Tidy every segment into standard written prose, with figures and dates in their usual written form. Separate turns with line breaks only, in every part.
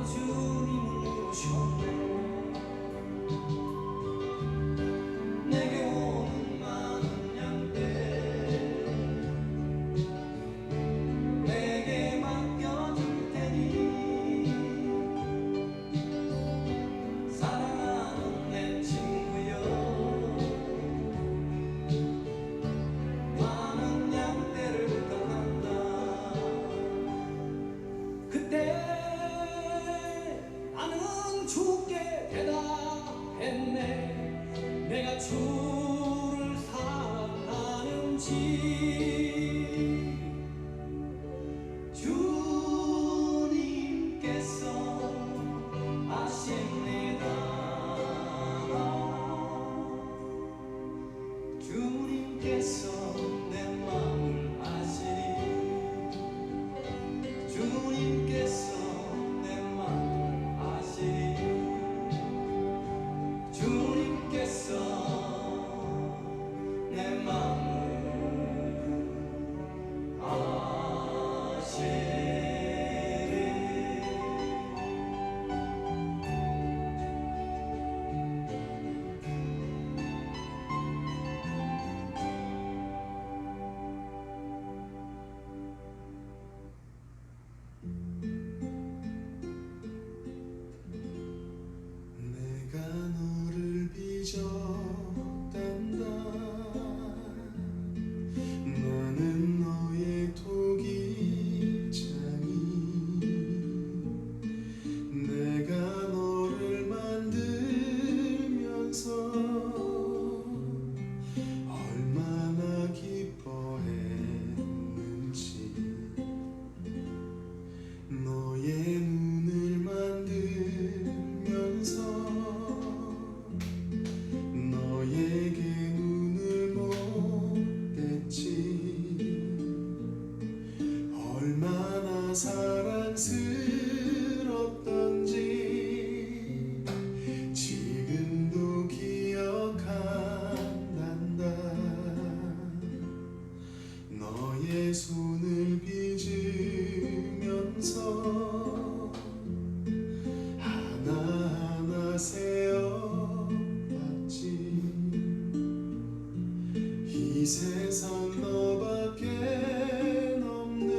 주님을 오셨네. 내게 오는 많은 양떼 내게 맡겨줄 테니 사랑하는 내 친구여 많은 양떼를 부탁한다. 그때 나는 주께 대답했네. 내가 주를 사랑하는지 주님께서 아십니다. 주님께서 내 마음을 아시니 주님께서 내 마음을 아시니 주님께서 내 마음을 아시니.
내가 너를 빚었단다. 나는 너의 토기장이 내가 너를 만들면서 얼마나 기뻐했는지 너의 눈을 만들면서 너에게 눈을 못 뗐지. 얼마나 사랑스럽던지 지금도 기억한단다. 너의 손을 빚으면서 하나하나 세어봤지. 이 세상 너밖에 없는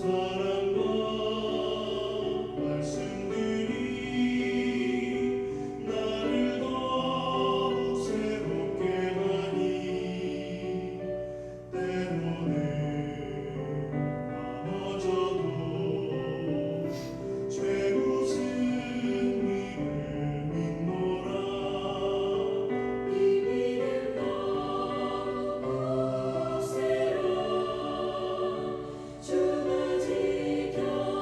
사랑과 말씀들이 나를 더욱 새롭게 하니 때로는 넘어져도 죄로 승리를 믿노라.
이 믿음 너무 새로워 주가 지켜주신다.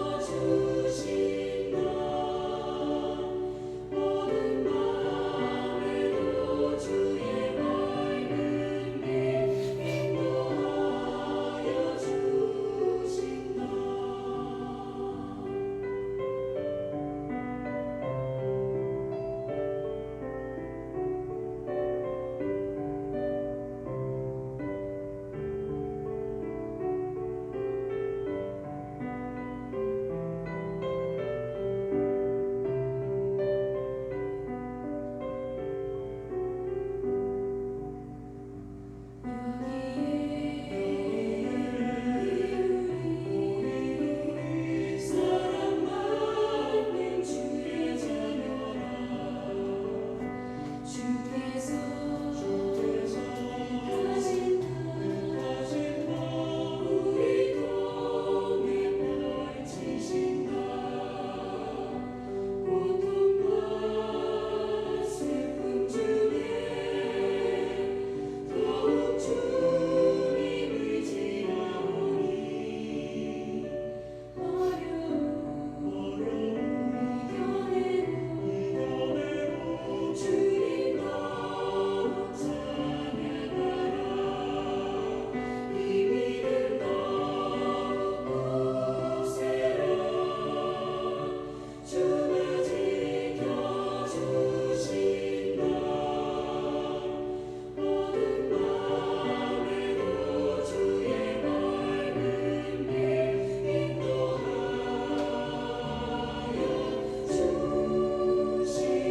모든 마음에도 주의 맑은 빛 인도하여 주신다. 사랑 받는 주의 자녀라. 주께서 하신다. 우리 통에 펼치신다. 고통과 슬픔 중에 더욱 주님 의지하오니 어려움 이겨내고 주님 더욱 찬양하라. 이 믿음 너무 새로워 주가 지켜주신다. 모든 마음에도 주의 맑은 빛 인도하여 주신다.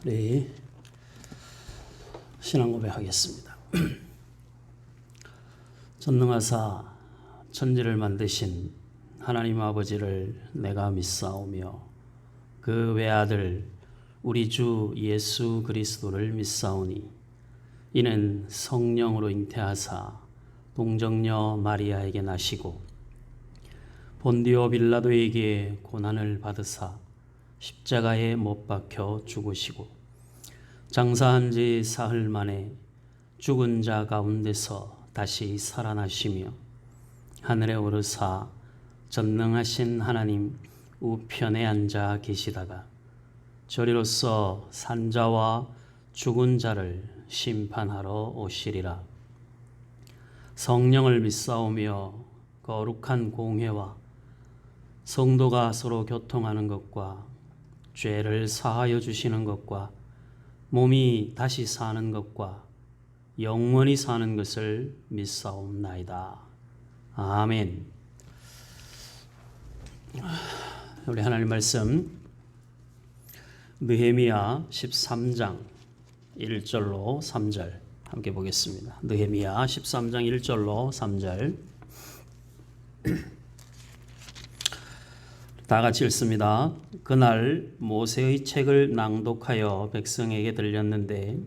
우리 신앙 고백하겠습니다. 전능하사 천지를 만드신 하나님 아버지를 내가 믿사오며 그 외아들 우리 주 예수 그리스도를 믿사오니 이는 성령으로 잉태하사 동정녀 마리아에게 나시고 본디오 빌라도에게 고난을 받으사 십자가에 못 박혀 죽으시고 장사한 지 사흘 만에 죽은 자 가운데서 다시 살아나시며 하늘에 오르사 전능하신 하나님 우편에 앉아 계시다가 저리로서 산자와 죽은 자를 심판하러 오시리라. 성령을 믿사오며 거룩한 공회와 성도가 서로 교통하는 것과 죄를 사하여 주시는 것과 몸이 다시 사는 것과 영원히 사는 것을 믿사옵나이다. 아멘. 우리 하나님 말씀 느헤미야 13장 1절로 3절 함께 보겠습니다. 느헤미야 13장 1절로 3절 다 같이 읽습니다. 그날 모세의 책을 낭독하여 백성에게 들렸는데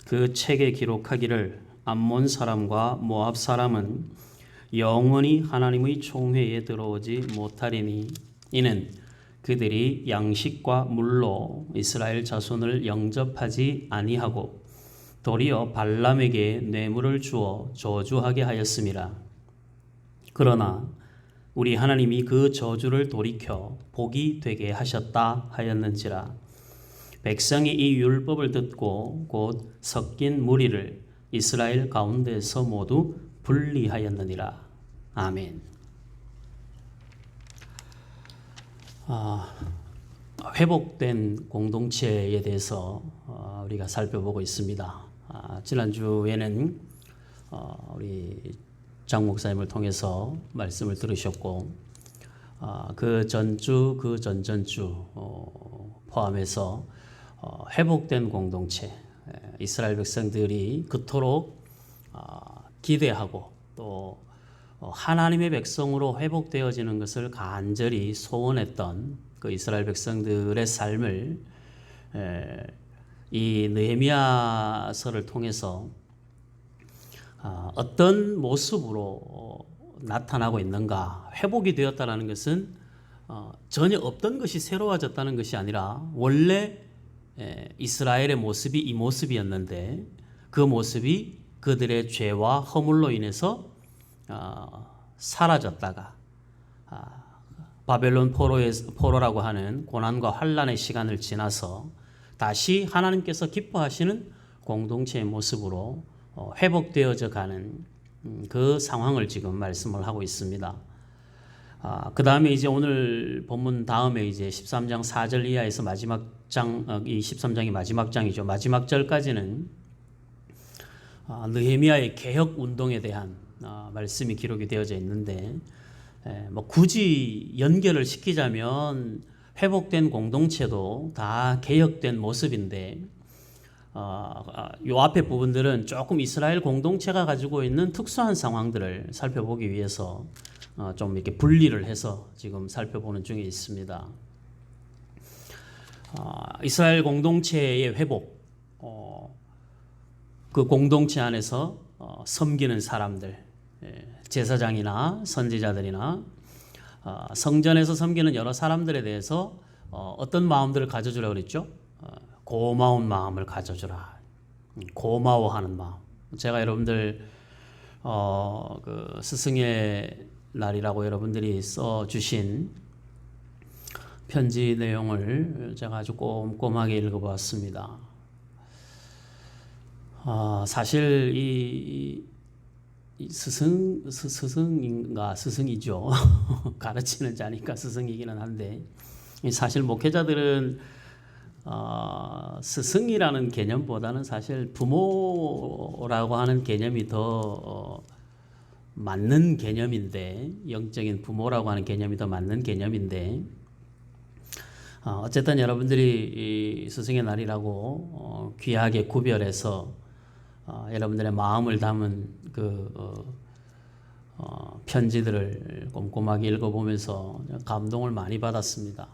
그 책에 기록하기를 암몬 사람과 모압 사람은 영원히 하나님의 총회에 들어오지 못하리니 이는 그들이 양식과 물로 이스라엘 자손을 영접하지 아니하고 도리어 발람에게 뇌물을 주어 저주하게 하였음이라. 그러나 우리 하나님이 그 저주를 돌이켜 복이 되게 하셨다 하였는지라. 백성이 이 율법을 듣고 곧 섞인 무리를 이스라엘 가운데서 모두 분리하였느니라. 아멘. 회복된 공동체에 대해서 우리가 살펴보고 있습니다. 지난주에는 우리 장 목사님을 통해서 말씀을 들으셨고, 그 전주, 그 전전주 포함해서 회복된 공동체, 이스라엘 백성들이 그토록 기대하고 또 하나님의 백성으로 회복되어지는 것을 간절히 소원했던 그 이스라엘 백성들의 삶을 이 느헤미야서를 통해서 어떤 모습으로 나타나고 있는가. 회복이 되었다는 것은 전혀 없던 것이 새로워졌다는 것이 아니라 원래 이스라엘의 모습이 이 모습이었는데 그 모습이 그들의 죄와 허물로 인해서 사라졌다가 바벨론 포로라고 하는 고난과 환난의 시간을 지나서 다시 하나님께서 기뻐하시는 공동체의 모습으로 회복되어져 가는 그 상황을 지금 말씀을 하고 있습니다. 그 다음에 이제 오늘 본문 다음에 이제 13장 4절 이하에서 마지막 장, 이 13장이 마지막 장이죠. 마지막 절까지는 느헤미야의 개혁 운동에 대한 말씀이 기록이 되어져 있는데, 뭐 굳이 연결을 시키자면 회복된 공동체도 다 개혁된 모습인데, 요 앞에 부분들은 조금 이스라엘 공동체가 가지고 있는 특수한 상황들을 살펴보기 위해서 좀 이렇게 분리를 해서 지금 살펴보는 중에 있습니다. 이스라엘 공동체의 회복, 그 공동체 안에서 섬기는 사람들, 제사장이나 선지자들이나 성전에서 섬기는 여러 사람들에 대해서 어떤 마음들을 가져주라고 그랬죠? 고마운 마음을 가져주라. 고마워하는 마음. 제가 여러분들 그 스승의 날이라고 여러분들이 써주신 편지 내용을 제가 아주 꼼꼼하게 읽어보았습니다. 사실 이 스승인가 스승이죠. 가르치는 자니까 스승이기는 한데, 사실 목회자들은 스승이라는 개념보다는 사실 부모라고 하는 개념이 더 맞는 개념인데, 영적인 부모라고 하는 개념이 더 맞는 개념인데, 어쨌든 여러분들이 이 스승의 날이라고 귀하게 구별해서 여러분들의 마음을 담은 그 편지들을 꼼꼼하게 읽어보면서 감동을 많이 받았습니다.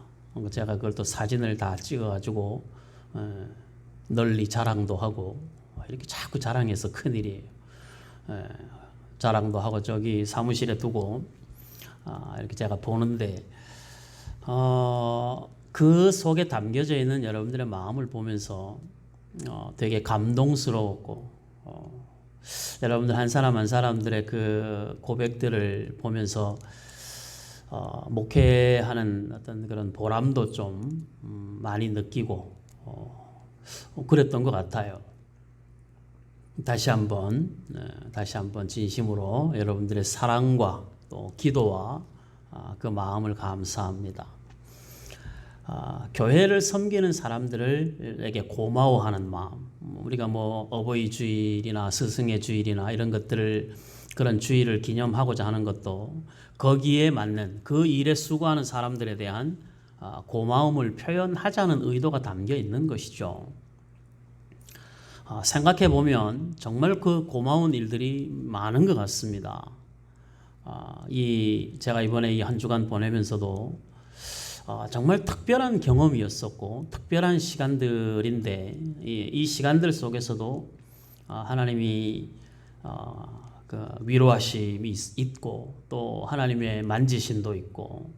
제가 그걸 또 사진을 다 찍어가지고 널리 자랑도 하고, 이렇게 자꾸 자랑해서 큰일이에요. 자랑도 하고 저기 사무실에 두고 이렇게 제가 보는데, 그 속에 담겨져 있는 여러분들의 마음을 보면서 되게 감동스러웠고, 여러분들 한 사람 한 사람들의 그 고백들을 보면서 목회하는 어떤 그런 보람도 좀 많이 느끼고 그랬던 것 같아요. 다시 한번 진심으로 여러분들의 사랑과 또 기도와 그 마음을 감사합니다. 교회를 섬기는 사람들에게 고마워하는 마음. 우리가 뭐 어버이 주일이나 스승의 주일이나 이런 것들을, 그런 주일을 기념하고자 하는 것도 거기에 맞는 그 일에 수고하는 사람들에 대한 고마움을 표현하자는 의도가 담겨 있는 것이죠. 생각해 보면 정말 그 고마운 일들이 많은 것 같습니다. 제가 이번에 이 한 주간 보내면서도 정말 특별한 경험이었었고 특별한 시간들인데, 이 시간들 속에서도 하나님이 그 위로하심이 있고 또 하나님의 만지심도 있고,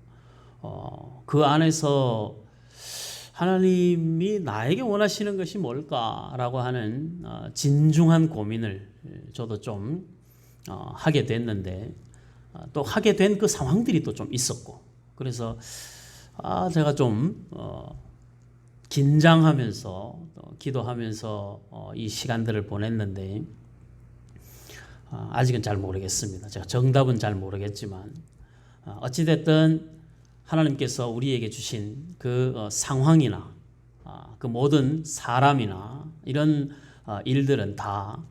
그 안에서 하나님이 나에게 원하시는 것이 뭘까라고 하는 진중한 고민을 저도 좀 하게 됐는데, 또 하게 된 그 상황들이 또 좀 있었고, 그래서 제가 좀 긴장하면서 기도하면서 이 시간들을 보냈는데, 아직은 잘 모르겠습니다. 제가 정답은 잘 모르겠지만 어찌됐든 하나님께서 우리에게 주신 그 상황이나 그 모든 사람이나 이런 일들은 다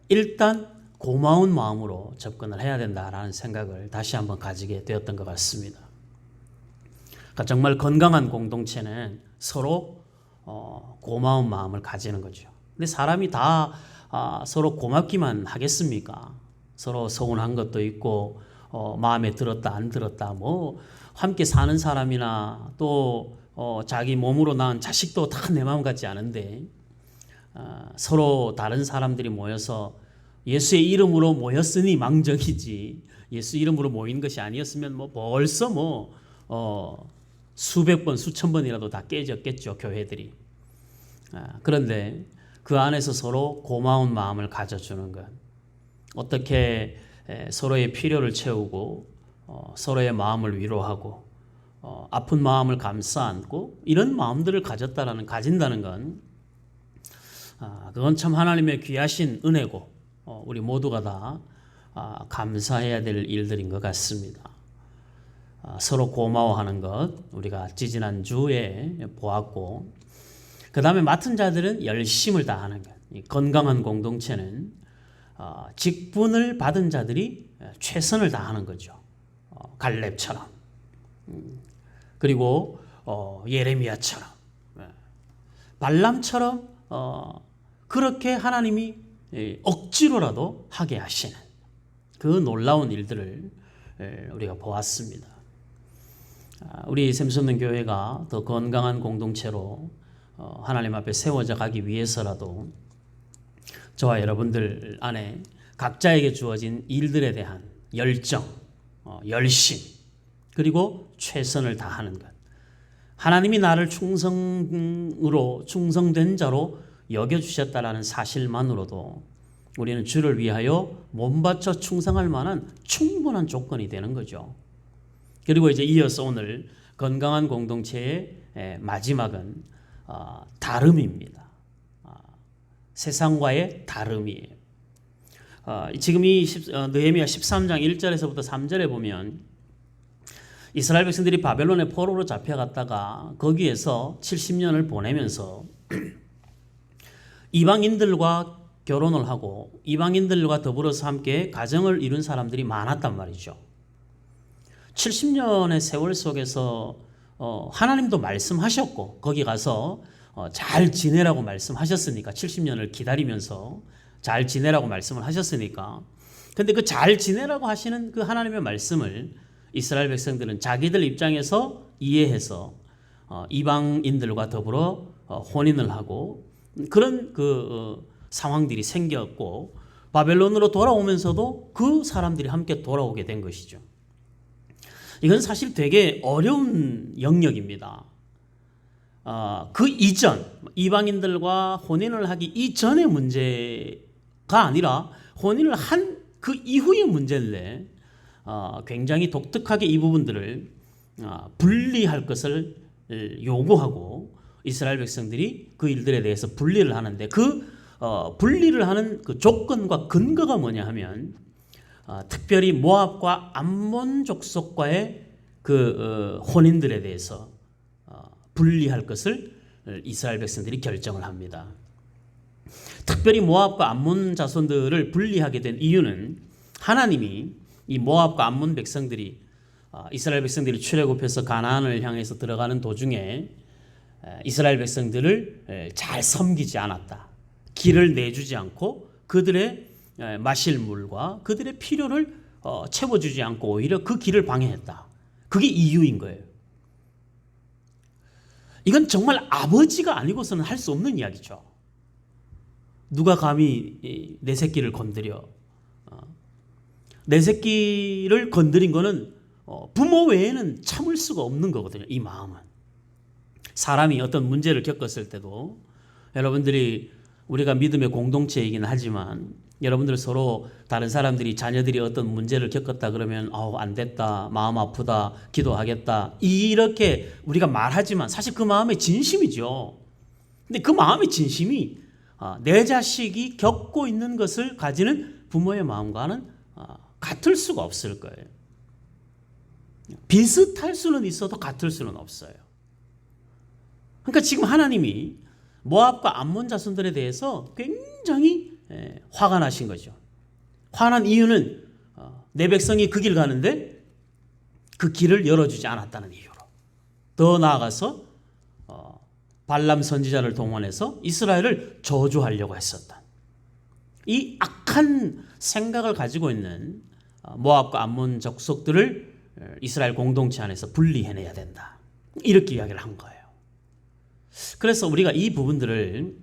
일단 고마운 마음으로 접근을 해야 된다라는 생각을 다시 한번 가지게 되었던 것 같습니다. 그러니까 정말 건강한 공동체는 서로 고마운 마음을 가지는 거죠. 근데 사람이 다 서로 고맙기만 하겠습니까? 서로 서운한 것도 있고 마음에 들었다 안 들었다, 뭐 함께 사는 사람이나 또 자기 몸으로 낳은 자식도 다 내 마음 같지 않은데, 서로 다른 사람들이 모여서 예수의 이름으로 모였으니 망정이지, 예수 이름으로 모인 것이 아니었으면 뭐 벌써 수백 번 수천 번이라도 다 깨졌겠죠, 교회들이. 그런데 그 안에서 서로 고마운 마음을 가져주는 것, 어떻게 서로의 필요를 채우고 서로의 마음을 위로하고 아픈 마음을 감싸 안고 이런 마음들을 가진다는 건 그건 참 하나님의 귀하신 은혜고 우리 모두가 다 감사해야 될 일들인 것 같습니다. 서로 고마워하는 것 우리가 지지난주에 보았고, 그 다음에 맡은 자들은 열심을 다하는 것. 건강한 공동체는 직분을 받은 자들이 최선을 다하는 거죠. 갈렙처럼, 그리고 예레미야처럼, 발람처럼 그렇게 하나님이 억지로라도 하게 하시는 그 놀라운 일들을 우리가 보았습니다. 우리 샘솟는 교회가 더 건강한 공동체로 하나님 앞에 세워져 가기 위해서라도 저와 여러분들 안에 각자에게 주어진 일들에 대한 열정, 열심, 그리고 최선을 다하는 것, 하나님이 나를 충성된 자로 여겨주셨다라는 사실만으로도 우리는 주를 위하여 몸바쳐 충성할 만한 충분한 조건이 되는 거죠. 그리고 이제 이어서 오늘 건강한 공동체의 마지막은 다름입니다. 세상과의 다름이에요. 지금 이 느헤미야 13장 1절에서부터 3절에 보면 이스라엘 백성들이 바벨론의 포로로 잡혀갔다가 거기에서 70년을 보내면서 이방인들과 결혼을 하고 이방인들과 더불어서 함께 가정을 이룬 사람들이 많았단 말이죠. 70년의 세월 속에서 하나님도 말씀하셨고 거기 가서 잘 지내라고 말씀하셨으니까, 70년을 기다리면서 잘 지내라고 말씀을 하셨으니까, 근데 그 잘 지내라고 하시는 그 하나님의 말씀을 이스라엘 백성들은 자기들 입장에서 이해해서 이방인들과 더불어 혼인을 하고 그런 상황들이 생겼고, 바벨론으로 돌아오면서도 그 사람들이 함께 돌아오게 된 것이죠. 이건 사실 되게 어려운 영역입니다. 그 이전, 이방인들과 혼인을 하기 이전의 문제가 아니라 혼인을 한 그 이후의 문제인데, 굉장히 독특하게 이 부분들을 분리할 것을 요구하고 이스라엘 백성들이 그 일들에 대해서 분리를 하는데, 그 분리를 하는 그 조건과 근거가 뭐냐 하면 특별히 모압과 암몬 족속과의 그 혼인들에 대해서 분리할 것을 이스라엘 백성들이 결정을 합니다. 특별히 모압과 암몬 자손들을 분리하게 된 이유는 하나님이 이 모압과 암몬 백성들이 이스라엘 백성들이 출애굽해서 가나안을 향해서 들어가는 도중에 이스라엘 백성들을 잘 섬기지 않았다. 길을 내주지 않고 그들의 마실 물과 그들의 필요를 채워주지 않고 오히려 그 길을 방해했다. 그게 이유인 거예요. 이건 정말 아버지가 아니고서는 할 수 없는 이야기죠. 누가 감히 내 새끼를 건드려? 내 새끼를 건드린 거는 부모 외에는 참을 수가 없는 거거든요. 이 마음은. 사람이 어떤 문제를 겪었을 때도 여러분들이 우리가 믿음의 공동체이긴 하지만 여러분들 서로 다른 사람들이 자녀들이 어떤 문제를 겪었다 그러면 안 됐다, 마음 아프다, 기도하겠다 이렇게 우리가 말하지만 사실 그 마음의 진심이죠. 근데 그 마음의 진심이 내 자식이 겪고 있는 것을 가지는 부모의 마음과는 같을 수가 없을 거예요. 비슷할 수는 있어도 같을 수는 없어요. 그러니까 지금 하나님이 모압과 암몬 자손들에 대해서 굉장히 화가 나신 거죠. 화난 이유는 내 백성이 그 길 가는데 그 길을 열어주지 않았다는 이유로. 더 나아가서 발람 선지자를 동원해서 이스라엘을 저주하려고 했었다. 이 악한 생각을 가지고 있는 모압과 암몬 족속들을 이스라엘 공동체 안에서 분리해내야 된다. 이렇게 이야기를 한 거예요. 그래서 우리가 이 부분들을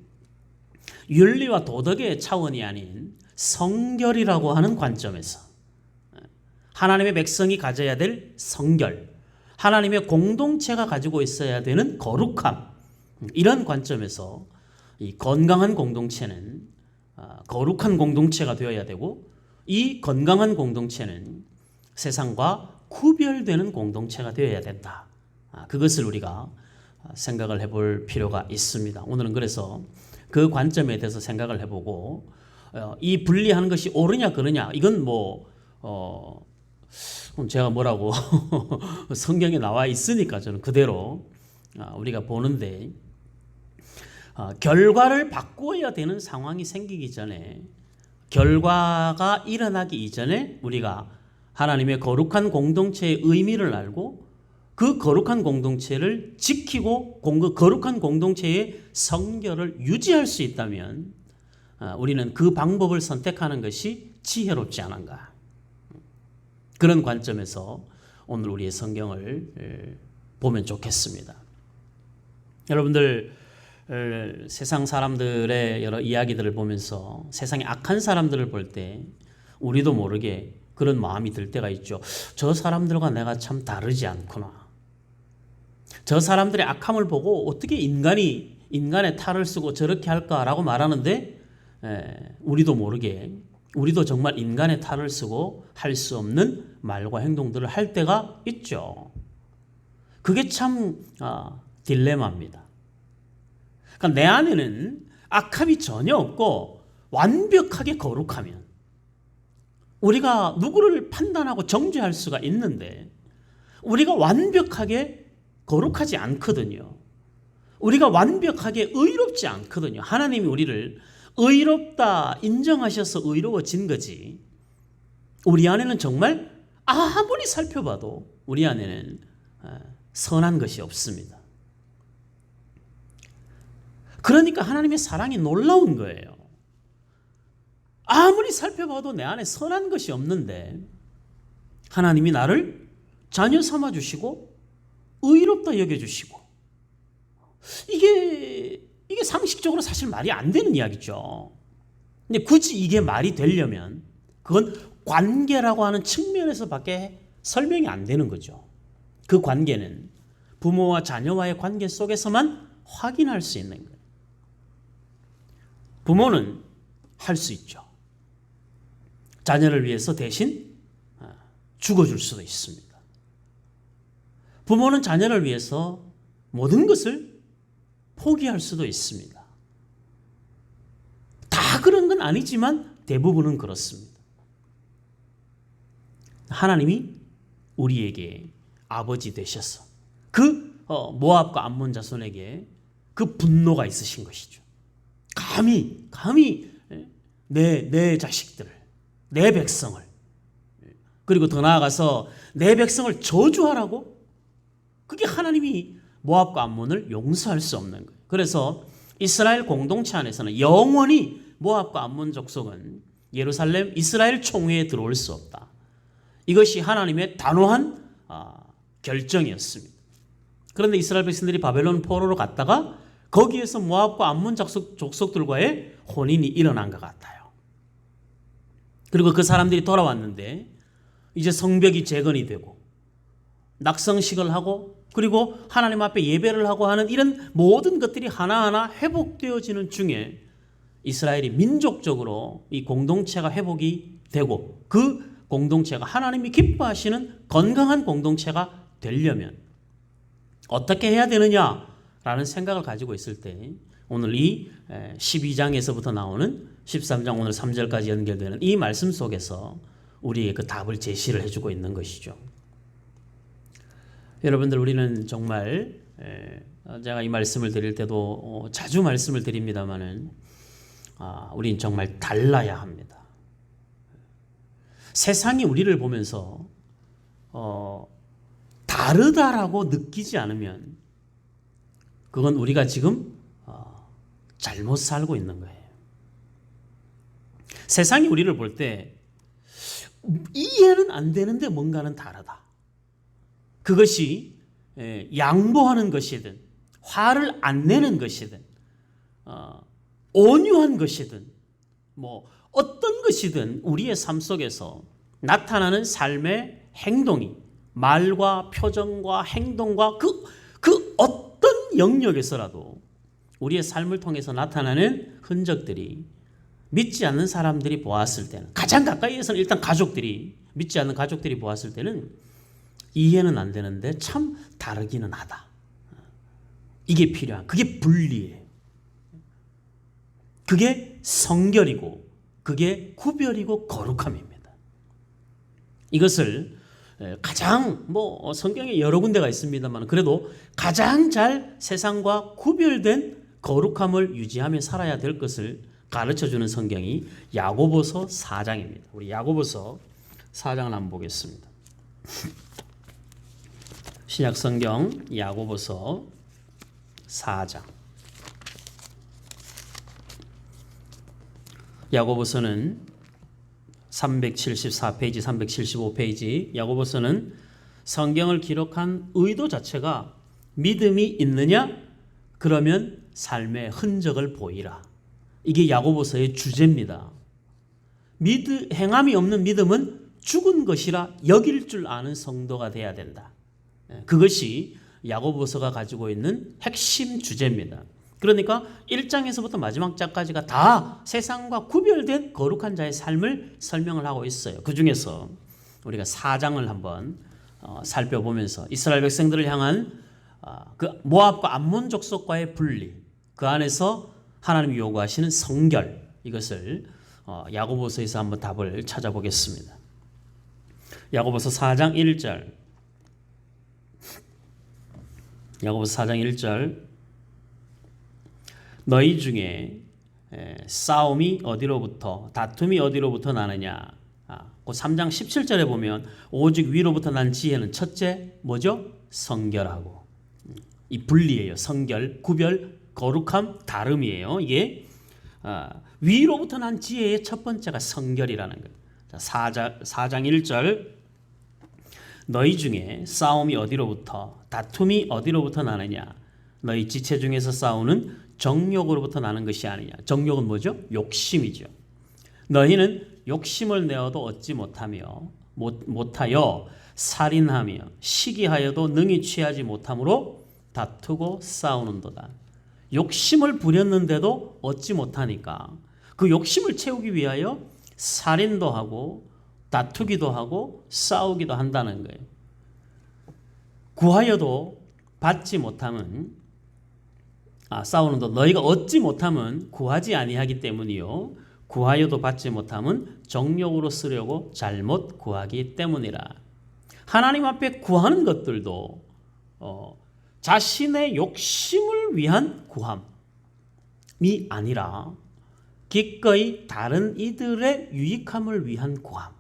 윤리와 도덕의 차원이 아닌 성결이라고 하는 관점에서 하나님의 백성이 가져야 될 성결, 하나님의 공동체가 가지고 있어야 되는 거룩함, 이런 관점에서 이 건강한 공동체는 거룩한 공동체가 되어야 되고 이 건강한 공동체는 세상과 구별되는 공동체가 되어야 된다. 그것을 우리가 생각을 해볼 필요가 있습니다. 오늘은 그래서 그 관점에 대해서 생각을 해보고 이 분리하는 것이 옳으냐 그르냐 이건 제가 뭐라고 성경에 나와 있으니까 저는 그대로 우리가 보는데 결과를 바꾸어야 되는 상황이 생기기 전에 결과가 일어나기 이전에 우리가 하나님의 거룩한 공동체의 의미를 알고 그 거룩한 공동체를 지키고 그 거룩한 공동체의 성결을 유지할 수 있다면 우리는 그 방법을 선택하는 것이 지혜롭지 않은가. 그런 관점에서 오늘 우리의 성경을 보면 좋겠습니다. 여러분들 세상 사람들의 여러 이야기들을 보면서 세상의 악한 사람들을 볼 때 우리도 모르게 그런 마음이 들 때가 있죠. 저 사람들과 내가 참 다르지 않구나. 저 사람들의 악함을 보고 어떻게 인간의 탈을 쓰고 저렇게 할까라고 말하는데 우리도 모르게 우리도 정말 인간의 탈을 쓰고 할 수 없는 말과 행동들을 할 때가 있죠. 그게 참 딜레마입니다. 그러니까 내 안에는 악함이 전혀 없고 완벽하게 거룩하면 우리가 누구를 판단하고 정죄할 수가 있는데 우리가 완벽하게 거룩하지 않거든요. 우리가 완벽하게 의롭지 않거든요. 하나님이 우리를 의롭다 인정하셔서 의로워진 거지. 우리 안에는 정말 아무리 살펴봐도 우리 안에는 선한 것이 없습니다. 그러니까 하나님의 사랑이 놀라운 거예요. 아무리 살펴봐도 내 안에 선한 것이 없는데 하나님이 나를 자녀 삼아 주시고 의롭다 여겨 주시고 이게 상식적으로 사실 말이 안 되는 이야기죠. 근데 굳이 이게 말이 되려면 그건 관계라고 하는 측면에서밖에 설명이 안 되는 거죠. 그 관계는 부모와 자녀와의 관계 속에서만 확인할 수 있는 거예요. 부모는 할 수 있죠. 자녀를 위해서 대신 죽어줄 수도 있습니다. 부모는 자녀를 위해서 모든 것을 포기할 수도 있습니다. 다 그런 건 아니지만 대부분은 그렇습니다. 하나님이 우리에게 아버지 되셔서 그 모압과 암몬 자손에게 그 분노가 있으신 것이죠. 감히 내 자식들을, 내 백성을, 그리고 더 나아가서 내 백성을 저주하라고? 그게 하나님이 모압과 암몬을 용서할 수 없는 거예요. 그래서 이스라엘 공동체 안에서는 영원히 모압과 암몬 족속은 예루살렘 이스라엘 총회에 들어올 수 없다. 이것이 하나님의 단호한 결정이었습니다. 그런데 이스라엘 백성들이 바벨론 포로로 갔다가 거기에서 모압과 암몬 족속들과의 혼인이 일어난 것 같아요. 그리고 그 사람들이 돌아왔는데 이제 성벽이 재건이 되고 낙성식을 하고 그리고 하나님 앞에 예배를 하고 하는 이런 모든 것들이 하나하나 회복되어지는 중에 이스라엘이 민족적으로 이 공동체가 회복이 되고 그 공동체가 하나님이 기뻐하시는 건강한 공동체가 되려면 어떻게 해야 되느냐라는 생각을 가지고 있을 때 오늘 이 12장에서부터 나오는 13장 오늘 3절까지 연결되는 이 말씀 속에서 우리의 그 답을 제시를 해주고 있는 것이죠. 여러분들 우리는 정말 제가 이 말씀을 드릴 때도 자주 말씀을 드립니다마는 우리는 정말 달라야 합니다. 세상이 우리를 보면서 다르다라고 느끼지 않으면 그건 우리가 지금 잘못 살고 있는 거예요. 세상이 우리를 볼 때 이해는 안 되는데 뭔가는 다르다. 그것이 양보하는 것이든 화를 안 내는 것이든 온유한 것이든 뭐 어떤 것이든 우리의 삶 속에서 나타나는 삶의 행동이 말과 표정과 행동과 그 어떤 영역에서라도 우리의 삶을 통해서 나타나는 흔적들이 믿지 않는 사람들이 보았을 때는 가장 가까이에서는 일단 가족들이 믿지 않는 가족들이 보았을 때는 이해는 안 되는데 참 다르기는 하다. 이게 필요한 그게 분리예요. 그게 성결이고 그게 구별이고 거룩함입니다. 이것을 가장 성경에 여러 군데가 있습니다만 그래도 가장 잘 세상과 구별된 거룩함을 유지하며 살아야 될 것을 가르쳐주는 성경이 야고보서 4장입니다. 우리 야고보서 4장을 한번 보겠습니다. 신약성경 야고보서 4장. 야고보서는 374페이지, 375페이지. 야고보서는 성경을 기록한 의도 자체가 믿음이 있느냐? 그러면 삶의 흔적을 보이라. 이게 야고보서의 주제입니다. 행함이 없는 믿음은 죽은 것이라 여길 줄 아는 성도가 돼야 된다. 그것이 야고보서가 가지고 있는 핵심 주제입니다. 그러니까 1장에서부터 마지막 장까지가 다 세상과 구별된 거룩한 자의 삶을 설명을 하고 있어요. 그 중에서 우리가 4장을 한번 살펴보면서 이스라엘 백성들을 향한 그 모압과 암몬 족속과의 분리, 그 안에서 하나님이 요구하시는 성결, 이것을 야고보서에서 한번 답을 찾아보겠습니다. 야고보서 4장 1절. 야고보서 4장 1절. 너희 중에 싸움이 어디로부터 다툼이 어디로부터 나느냐. 그 3장 17절에 보면 오직 위로부터 난 지혜는 첫째 뭐죠? 성결하고. 이 분리예요. 성결, 구별, 거룩함, 다름이에요. 이게 위로부터 난 지혜의 첫 번째가 성결이라는 거예요. 4장 1절. 너희 중에 싸움이 어디로부터 다툼이 어디로부터 나느냐. 너희 지체 중에서 싸우는 정욕으로부터 나는 것이 아니냐. 정욕은 뭐죠? 욕심이죠. 너희는 욕심을 내어도 얻지 못하여 살인하며 시기하여도 능히 취하지 못함으로 다투고 싸우는도다. 욕심을 부렸는데도 얻지 못하니까 그 욕심을 채우기 위하여 살인도 하고 다투기도 하고 싸우기도 한다는 거예요. 구하여도 받지 못함은 싸우는도 너희가 얻지 못함은 구하지 아니하기 때문이요 구하여도 받지 못함은 정욕으로 쓰려고 잘못 구하기 때문이라. 하나님 앞에 구하는 것들도 자신의 욕심을 위한 구함이 아니라 기꺼이 다른 이들의 유익함을 위한 구함.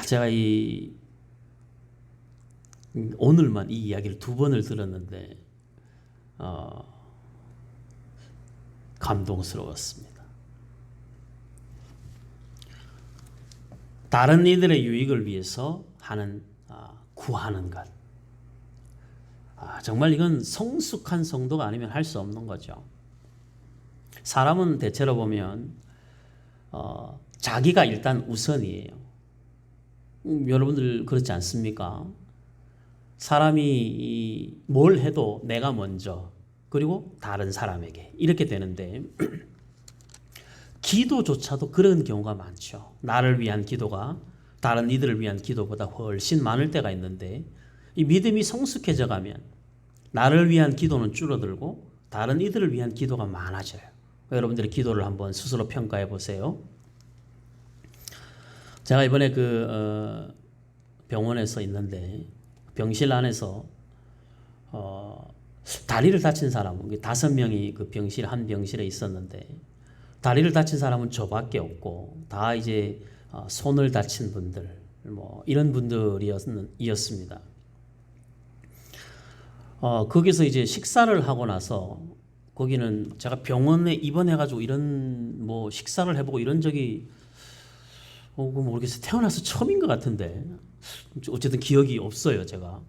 제가 오늘만 이 이야기를 2번을 들었는데 감동스러웠습니다. 다른 이들의 유익을 위해서 하는 구하는 것. 정말 이건 성숙한 성도가 아니면 할 수 없는 거죠. 사람은 대체로 보면 자기가 일단 우선이에요. 여러분들 그렇지 않습니까? 사람이 뭘 해도 내가 먼저, 그리고 다른 사람에게 이렇게 되는데 기도조차도 그런 경우가 많죠. 나를 위한 기도가 다른 이들을 위한 기도보다 훨씬 많을 때가 있는데, 이 믿음이 성숙해져 가면 나를 위한 기도는 줄어들고 다른 이들을 위한 기도가 많아져요. 여러분들의 기도를 한번 스스로 평가해 보세요. 제가 이번에 병원에서 있는데 병실 안에서 다리를 다친 사람은 5명이 그 병실 한 병실에 있었는데, 다리를 다친 사람은 저밖에 없고 다 이제 손을 다친 분들 뭐 이런 분들이었습니다. 거기서 이제 식사를 하고 나서, 거기는 제가 병원에 입원해가지고 이런 뭐 식사를 해보고 이런 적이 모르겠어요. 태어나서 처음인 것 같은데 어쨌든 기억이 없어요, 제가.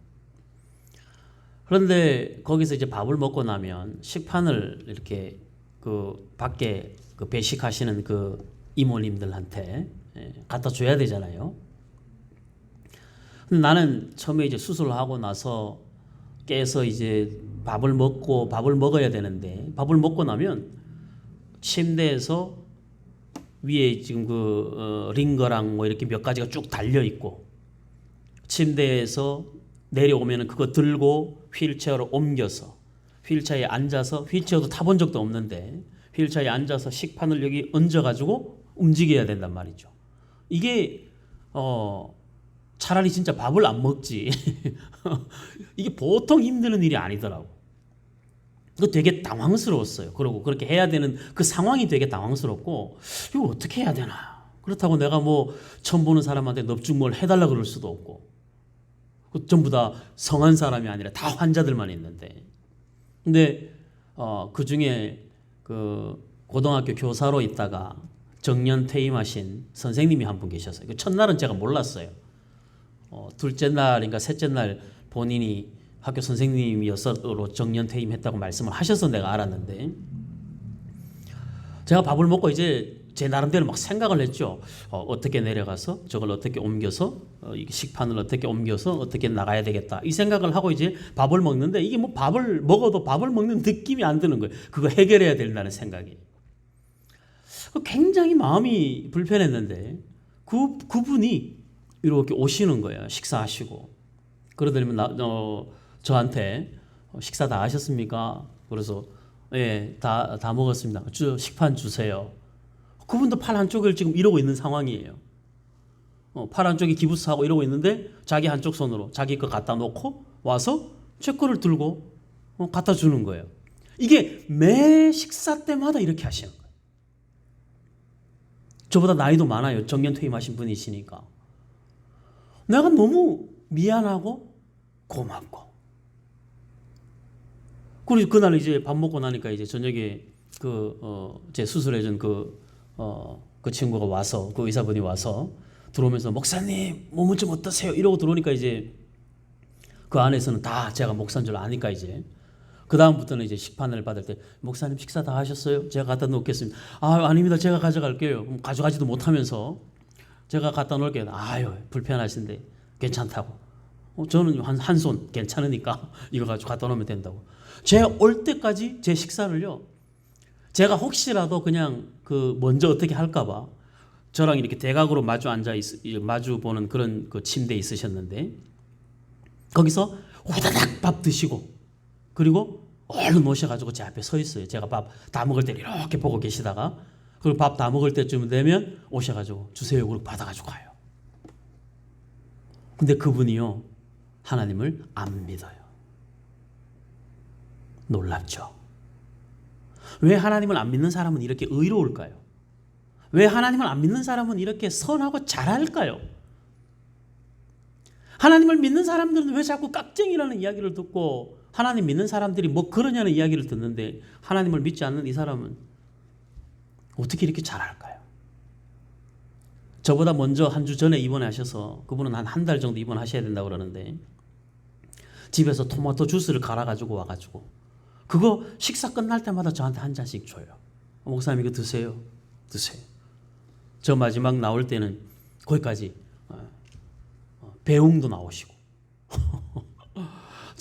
그런데 거기서 이제 밥을 먹고 나면 식판을 이렇게 그 밖에 그 배식하시는 그 이모님들한테 갖다 줘야 되잖아요. 근데 나는 처음에 이제 수술을 하고 나서 깨서 이제 밥을 먹어야 되는데, 밥을 먹고 나면 침대에서 위에 지금 링거랑 뭐 이렇게 몇 가지가 쭉 달려 있고, 침대에서 내려오면은 그거 들고 휠체어로 옮겨서 휠체어에 앉아서, 휠체어도 타본 적도 없는데 휠체어에 앉아서 식판을 여기 얹어가지고 움직여야 된단 말이죠. 이게 차라리 진짜 밥을 안 먹지 이게 보통 힘드는 일이 아니더라고. 그거 되게 당황스러웠어요. 그러고 그렇게 해야 되는 그 상황이 되게 당황스럽고, 이거 어떻게 해야 되나. 그렇다고 내가 뭐 처음 보는 사람한테 넙죽 뭘 해달라 그럴 수도 없고, 전부 다 성한 사람이 아니라 다 환자들만 있는데. 근데 그 중에 그 고등학교 교사로 있다가 정년 퇴임하신 선생님이 한 분 계셨어요. 그 첫날은 제가 몰랐어요. 둘째 날인가 셋째 날 본인이 학교 선생님이어서로 정년 퇴임했다고 말씀을 하셔서 내가 알았는데, 제가 밥을 먹고 이제 제 나름대로 막 생각을 했죠. 어떻게 내려가서 저걸 어떻게 옮겨서 식판을 어떻게 옮겨서 어떻게 나가야 되겠다, 이 생각을 하고 이제 밥을 먹는데, 이게 뭐 밥을 먹어도 밥을 먹는 느낌이 안 드는 거예요. 그거 해결해야 된다는 생각이. 굉장히 마음이 불편했는데 그분이 이렇게 오시는 거예요. 식사하시고. 그러더니만 저한테 식사 다 하셨습니까? 그래서 예, 다 먹었습니다. 식판 주세요. 그분도 팔 한쪽을 지금 이러고 있는 상황이에요. 팔 한쪽이 기부스하고 이러고 있는데 자기 한쪽 손으로 자기 거 갖다 놓고 와서 제 거를 들고 갖다 주는 거예요. 이게 매 식사 때마다 이렇게 하시는 거예요. 저보다 나이도 많아요. 정년 퇴임하신 분이시니까. 내가 너무 미안하고 고맙고. 그리고 그날 이제 밥 먹고 나니까 이제 저녁에 제 수술해준 그 친구가 와서, 그 의사분이 와서 들어오면서 목사님 몸은 좀 어떠세요? 이러고 들어오니까 이제 그 안에서는 다 제가 목사인 줄 아니까 이제 그 다음부터는 이제 식판을 받을 때 목사님 식사 다 하셨어요? 제가 갖다 놓겠습니다. 아닙니다. 제가 가져갈게요. 가져가지도 못하면서 제가 갖다 놓을게요. 아유 불편하신데 괜찮다고. 저는 한 손 괜찮으니까 이거 가지고 갖다 놓으면 된다고. 제가 올 때까지 제 식사를요, 제가 혹시라도 그냥 먼저 어떻게 할까봐 저랑 이렇게 대각으로 마주 보는 그런 그 침대에 있으셨는데, 거기서 후다닥 밥 드시고 그리고 얼른 오셔가지고 제 앞에 서 있어요. 제가 밥 다 먹을 때 이렇게 보고 계시다가, 그리고 밥 다 먹을 때쯤 되면 오셔가지고 주세요. 그리고 받아가지고 가요. 근데 그분이요, 하나님을 안 믿어요. 놀랍죠? 왜 하나님을 안 믿는 사람은 이렇게 의로울까요? 왜 하나님을 안 믿는 사람은 이렇게 선하고 잘할까요? 하나님을 믿는 사람들은 왜 자꾸 깍쟁이라는 이야기를 듣고 하나님 믿는 사람들이 뭐 그러냐는 이야기를 듣는데, 하나님을 믿지 않는 이 사람은 어떻게 이렇게 잘할까요? 저보다 먼저 한 주 전에 입원하셔서, 그분은 한 달 정도 입원하셔야 된다고 그러는데, 집에서 토마토 주스를 갈아가지고 와가지고 그거 식사 끝날 때마다 저한테 한 잔씩 줘요. 목사님 이거 드세요. 저 마지막 나올 때는 거기까지 배웅도 나오시고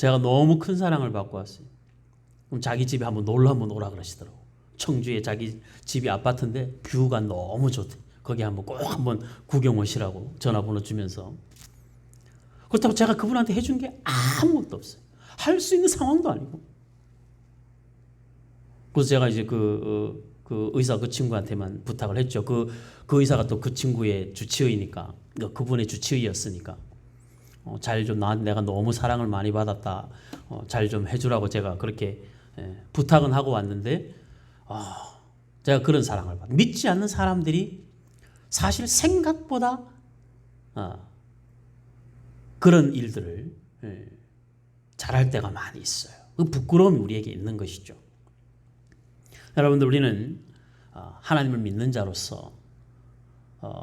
제가 너무 큰 사랑을 받고 왔어요. 그럼 자기 집에 한번 오라 그러시더라고. 청주에 자기 집이 아파트인데 뷰가 너무 좋대. 거기 꼭 한번 구경 오시라고 전화번호 주면서. 그렇다고 제가 그분한테 해준 게 아무것도 없어요. 할 수 있는 상황도 아니고. 그래서 제가 이제 그 의사 그 친구한테만 부탁을 했죠. 그 의사가 또 그 친구의 주치의니까, 그분의 주치의였으니까 잘 좀 내가 너무 사랑을 많이 받았다. 잘 좀 해주라고 제가 그렇게 부탁은 하고 왔는데, 제가 그런 사랑을 받아. 믿지 않는 사람들이 사실 생각보다 그런 일들을 잘할 때가 많이 있어요. 그 부끄러움이 우리에게 있는 것이죠. 여러분들, 우리는 하나님을 믿는 자로서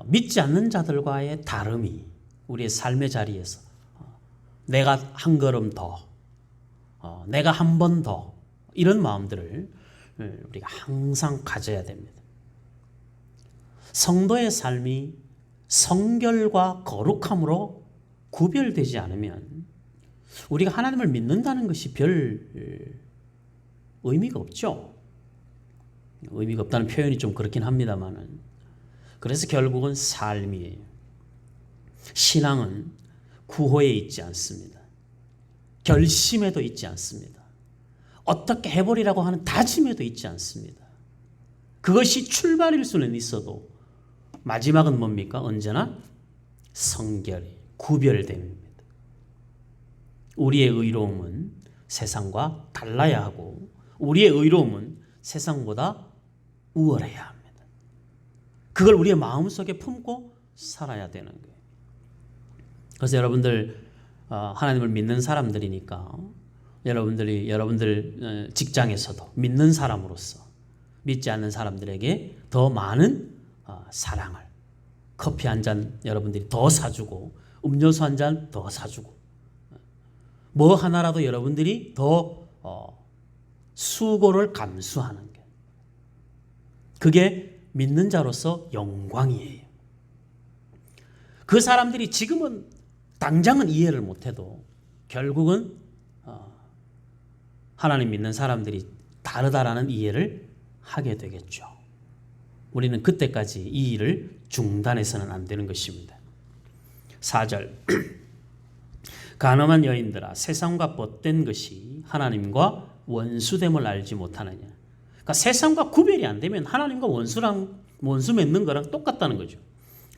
믿지 않는 자들과의 다름이 우리의 삶의 자리에서 내가 한 걸음 더, 내가 한 번 더, 이런 마음들을 우리가 항상 가져야 됩니다. 성도의 삶이 성결과 거룩함으로 구별되지 않으면 우리가 하나님을 믿는다는 것이 별 의미가 없죠. 의미가 없다는 표현이 좀 그렇긴 합니다만은, 그래서 결국은 삶이에요. 신앙은 구호에 있지 않습니다. 결심에도 있지 않습니다. 어떻게 해보리라고 하는 다짐에도 있지 않습니다. 그것이 출발일 수는 있어도 마지막은 뭡니까? 언제나 성결이, 구별됨입니다. 우리의 의로움은 세상과 달라야 하고, 우리의 의로움은 세상보다 우월해야 합니다. 그걸 우리의 마음속에 품고 살아야 되는 거예요. 그래서 여러분들 하나님을 믿는 사람들이니까 여러분들 직장에서도 믿는 사람으로서 믿지 않는 사람들에게 더 많은 사랑을, 커피 한 잔 여러분들이 더 사주고, 음료수 한 잔 더 사주고, 뭐 하나라도 여러분들이 더 수고를 감수하는 게, 그게 믿는 자로서 영광이에요. 그 사람들이 지금은 당장은 이해를 못해도 결국은 하나님 믿는 사람들이 다르다라는 이해를 하게 되겠죠. 우리는 그때까지 이 일을 중단해서는 안 되는 것입니다. 4절 간음한 여인들아, 세상과 벗된 것이 하나님과 원수됨을 알지 못하느냐. 그러니까 세상과 구별이 안 되면 하나님과 원수 맺는 거랑 똑같다는 거죠.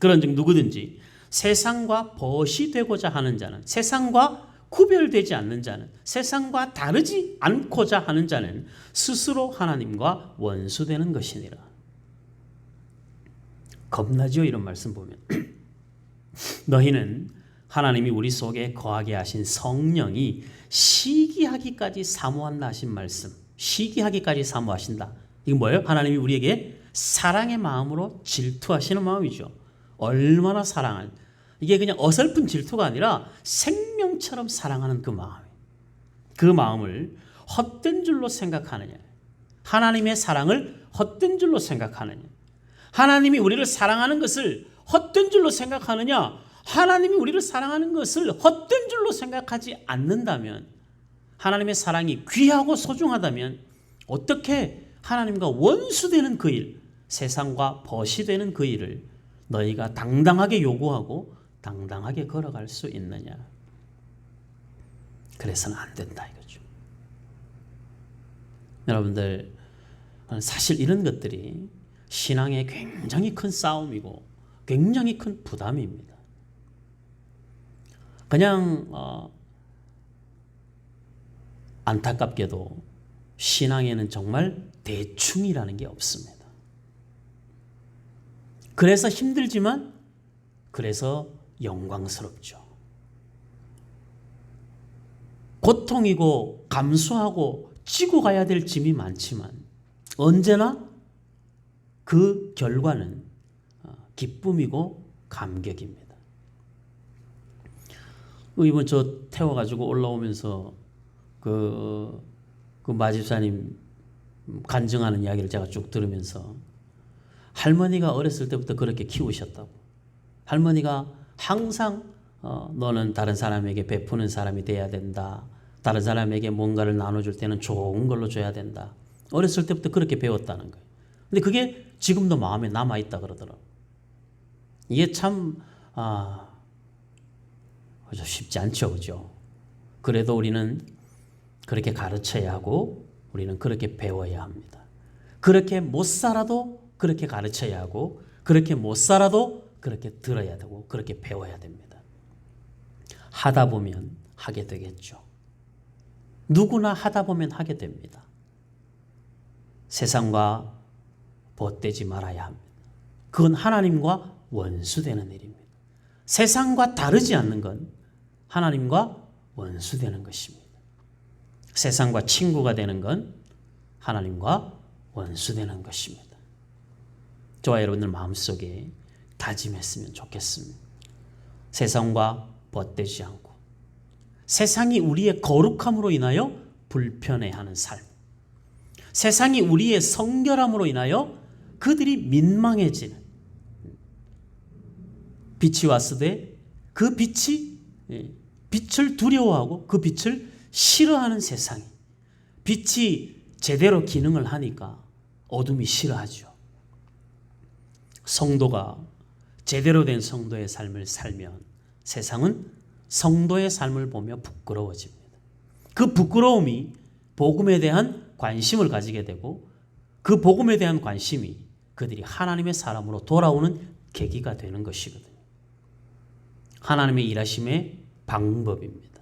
그런즉 누구든지 세상과 벗이 되고자 하는 자는, 세상과 구별되지 않는 자는, 세상과 다르지 않고자 하는 자는 스스로 하나님과 원수되는 것이니라. 겁나죠, 이런 말씀 보면. 너희는 하나님이 우리 속에 거하게 하신 성령이 시기하기까지 사모한다 하신 말씀. 시기하기까지 사모하신다. 이건 뭐예요? 하나님이 우리에게 사랑의 마음으로 질투하시는 마음이죠. 얼마나 사랑을, 이게 그냥 어설픈 질투가 아니라 생명처럼 사랑하는 그 마음, 그 마음을 헛된 줄로 생각하느냐, 하나님의 사랑을 헛된 줄로 생각하느냐, 하나님이 우리를 사랑하는 것을 헛된 줄로 생각하느냐, 하나님이 우리를 사랑하는 것을 헛된 줄로 생각하지 않는다면, 하나님의 사랑이 귀하고 소중하다면 어떻게 하나님과 원수되는 그 일, 세상과 벗이 되는 그 일을 너희가 당당하게 요구하고 당당하게 걸어갈 수 있느냐. 그래서는 안 된다 이거죠. 여러분들, 사실 이런 것들이 신앙의 굉장히 큰 싸움이고 굉장히 큰 부담입니다. 그냥 안타깝게도 신앙에는 정말 대충이라는 게 없습니다. 그래서 힘들지만 그래서 영광스럽죠. 고통이고 감수하고 지고 가야 될 짐이 많지만 언제나 그 결과는 기쁨이고 감격입니다. 이번 저 태워가지고 올라오면서 그 마집사님 간증하는 이야기를 제가 쭉 들으면서, 할머니가 어렸을 때부터 그렇게 키우셨다고. 할머니가 항상 너는 다른 사람에게 베푸는 사람이 돼야 된다. 다른 사람에게 뭔가를 나눠줄 때는 좋은 걸로 줘야 된다. 어렸을 때부터 그렇게 배웠다는 거예요. 근데 그게 지금도 마음에 남아있다 그러더라고요. 이게 참 쉽지 않죠, 그죠? 그래도 우리는 그렇게 가르쳐야 하고 우리는 그렇게 배워야 합니다. 그렇게 못 살아도 그렇게 가르쳐야 하고 그렇게 못 살아도 그렇게 들어야 되고 그렇게 배워야 됩니다. 하다 보면 하게 되겠죠. 누구나 하다 보면 하게 됩니다. 세상과 벗되지 말아야 합니다. 그건 하나님과 원수되는 일입니다. 세상과 다르지 않는 건 하나님과 원수되는 것입니다. 세상과 친구가 되는 건 하나님과 원수되는 것입니다. 저와 여러분들 마음속에 다짐했으면 좋겠습니다. 세상과 벗되지 않고 세상이 우리의 거룩함으로 인하여 불편해하는 삶, 세상이 우리의 성결함으로 인하여 그들이 민망해지는 빛이 왔으되 그 빛이 빛을 두려워하고 그 빛을 싫어하는 세상이 빛이 제대로 기능을 하니까 어둠이 싫어하죠. 성도가 제대로 된 성도의 삶을 살면 세상은 성도의 삶을 보며 부끄러워집니다. 그 부끄러움이 복음에 대한 관심을 가지게 되고 그 복음에 대한 관심이 그들이 하나님의 사람으로 돌아오는 계기가 되는 것이거든요. 하나님의 일하심의 방법입니다.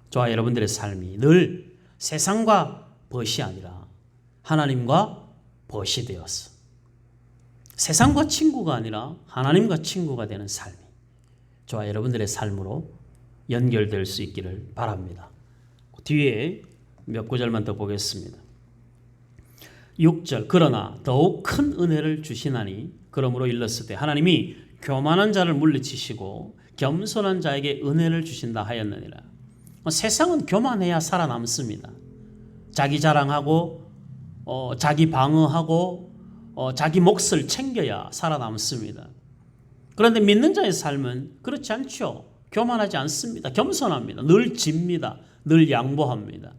저와 여러분들의 삶이 늘 세상과 벗이 아니라 하나님과 벗이 되어서 세상과 친구가 아니라 하나님과 친구가 되는 삶이 저와 여러분들의 삶으로 연결될 수 있기를 바랍니다. 뒤에 몇 구절만 더 보겠습니다. 6절 그러나 더욱 큰 은혜를 주시나니 그러므로 일렀으되 하나님이 교만한 자를 물리치시고 겸손한 자에게 은혜를 주신다 하였느니라. 세상은 교만해야 살아남습니다. 자기 자랑하고 자기 방어하고 자기 몫을 챙겨야 살아남습니다. 그런데 믿는 자의 삶은 그렇지 않죠. 교만하지 않습니다. 겸손합니다. 늘 집니다. 늘 양보합니다.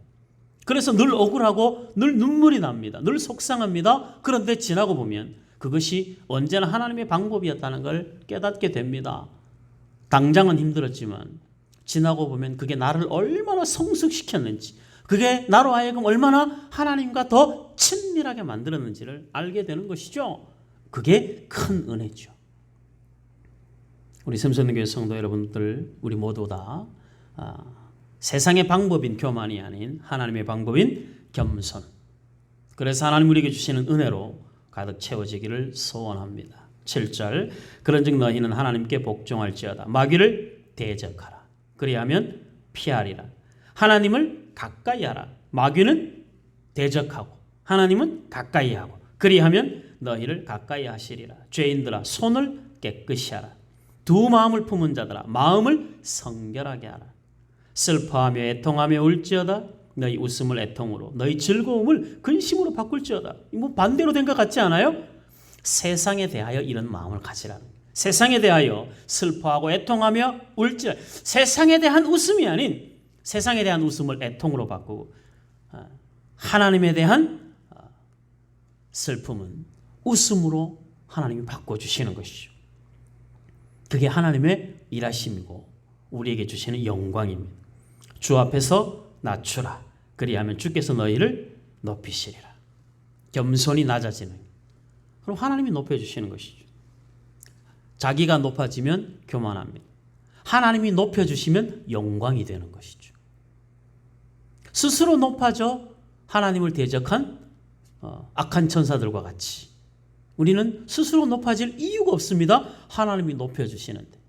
그래서 늘 억울하고 늘 눈물이 납니다. 늘 속상합니다. 그런데 지나고 보면 그것이 언제나 하나님의 방법이었다는 걸 깨닫게 됩니다. 당장은 힘들었지만 지나고 보면 그게 나를 얼마나 성숙시켰는지, 그게 나로 하여금 얼마나 하나님과 더 친밀하게 만들었는지를 알게 되는 것이죠. 그게 큰 은혜죠. 우리 샘선교회 성도 여러분들, 우리 모두 다 세상의 방법인 교만이 아닌 하나님의 방법인 겸손, 그래서 하나님 우리에게 주시는 은혜로 가득 채워지기를 소원합니다. 7절 그런즉 너희는 하나님께 복종할지어다. 마귀를 대적하라. 그리하면 피하리라. 하나님을 가까이 하라. 마귀는 대적하고 하나님은 가까이 하고 그리하면 너희를 가까이 하시리라. 죄인들아 손을 깨끗이 하라. 두 마음을 품은 자들아 마음을 성결하게 하라. 슬퍼하며 애통하며 울지어다. 너희 웃음을 애통으로 너희 즐거움을 근심으로 바꿀지어다. 뭐 반대로 된 것 같지 않아요? 세상에 대하여 이런 마음을 가지라는 거예요. 세상에 대하여 슬퍼하고 애통하며 울지어다. 세상에 대한 웃음이 아닌 세상에 대한 웃음을 애통으로 바꾸고 하나님에 대한 슬픔은 웃음으로 하나님이 바꿔주시는 것이죠. 그게 하나님의 일하심이고 우리에게 주시는 영광입니다. 주 앞에서 낮추라. 그리하면 주께서 너희를 높이시리라. 겸손히 낮아지는, 그럼 하나님이 높여주시는 것이죠. 자기가 높아지면 교만합니다. 하나님이 높여주시면 영광이 되는 것이죠. 스스로 높아져 하나님을 대적한 악한 천사들과 같이 우리는 스스로 높아질 이유가 없습니다. 하나님이 높여주시는데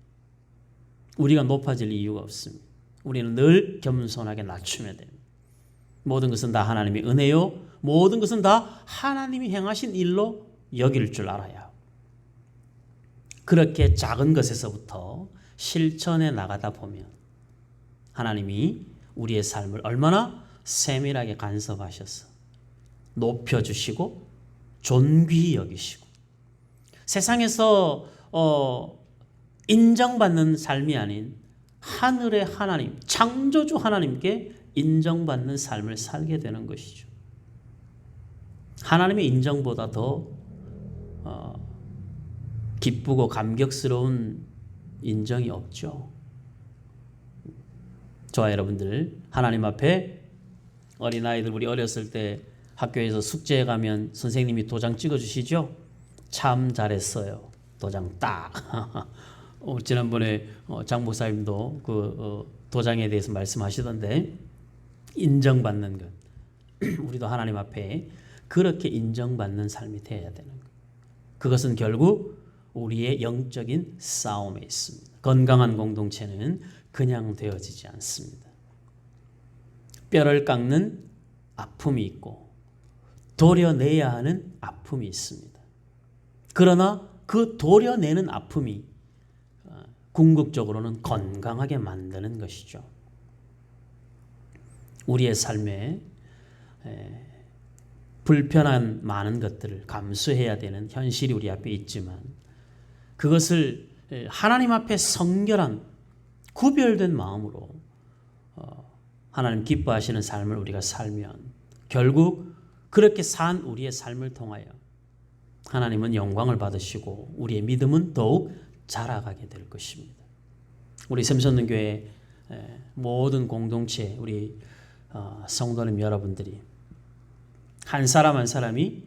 우리가 높아질 이유가 없습니다. 우리는 늘 겸손하게 낮추면 됩니다. 모든 것은 다 하나님의 은혜요, 모든 것은 다 하나님이 행하신 일로 여길 줄 알아야 하고, 그렇게 작은 것에서부터 실천해 나가다 보면 하나님이 우리의 삶을 얼마나 세밀하게 간섭하셔서 높여주시고 존귀히 여기시고 세상에서 인정받는 삶이 아닌 하늘의 하나님, 창조주 하나님께 인정받는 삶을 살게 되는 것이죠. 하나님의 인정보다 더 기쁘고 감격스러운 인정이 없죠. 저와 여러분들 하나님 앞에 어린아이들 우리 어렸을 때 학교에서 숙제에 가면 선생님이 도장 찍어주시죠. 참 잘했어요. 도장 딱. 지난번에 장 목사님도 그 도장에 대해서 말씀하시던데 인정받는 것. 우리도 하나님 앞에 그렇게 인정받는 삶이 되어야 되는 것. 그것은 결국 우리의 영적인 싸움에 있습니다. 건강한 공동체는 그냥 되어지지 않습니다. 뼈를 깎는 아픔이 있고 도려내야 하는 아픔이 있습니다. 그러나 그 도려내는 아픔이 궁극적으로는 건강하게 만드는 것이죠. 우리의 삶에 불편한 많은 것들을 감수해야 되는 현실이 우리 앞에 있지만 그것을 하나님 앞에 성결한 구별된 마음으로 하나님 기뻐하시는 삶을 우리가 살면 결국 그렇게 산 우리의 삶을 통하여 하나님은 영광을 받으시고 우리의 믿음은 더욱 자라가게 될 것입니다. 우리 샘선능교회 모든 공동체 우리 성도님 여러분들이 한 사람 한 사람이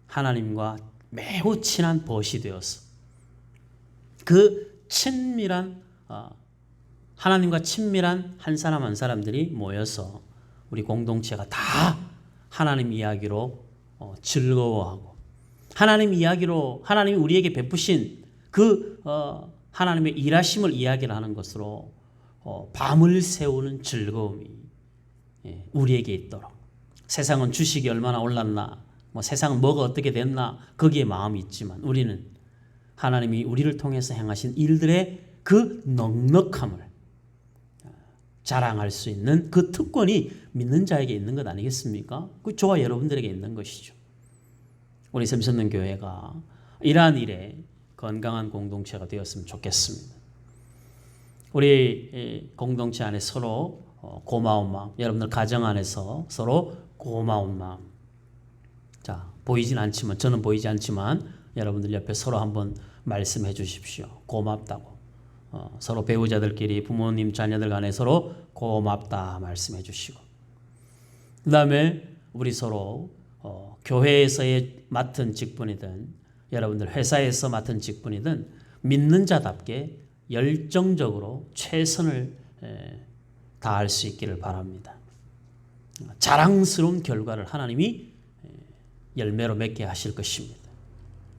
하나님과 매우 친한 벗이 되어서 그 친밀한 하나님과 친밀한 한 사람 한 사람들이 모여서 우리 공동체가 다 하나님 이야기로 즐거워하고 하나님 이야기로 하나님이 우리에게 베푸신 그 하나님의 일하심을 이야기를 하는 것으로 밤을 새우는 즐거움이 우리에게 있도록 세상은 주식이 얼마나 올랐나 세상은 뭐가 어떻게 됐나 거기에 마음이 있지만 우리는 하나님이 우리를 통해서 행하신 일들의 그 넉넉함을 자랑할 수 있는 그 특권이 믿는 자에게 있는 것 아니겠습니까? 그 저와 여러분들에게 있는 것이죠. 우리 샘선능 교회가 이러한 일에 건강한 공동체가 되었으면 좋겠습니다. 우리 공동체 안에 서로 고마운 마음, 여러분들 가정 안에서 서로 고마운 마음. 자, 보이진 않지만 저는 보이지 않지만 여러분들 옆에 서로 한번 말씀해 주십시오. 고맙다고. 서로 배우자들끼리 부모님 자녀들 간에 서로 고맙다 말씀해 주시고 그 다음에 우리 서로 교회에서의 맡은 직분이든 여러분들 회사에서 맡은 직분이든 믿는 자답게 열정적으로 최선을 다할 수 있기를 바랍니다. 자랑스러운 결과를 하나님이 열매로 맺게 하실 것입니다.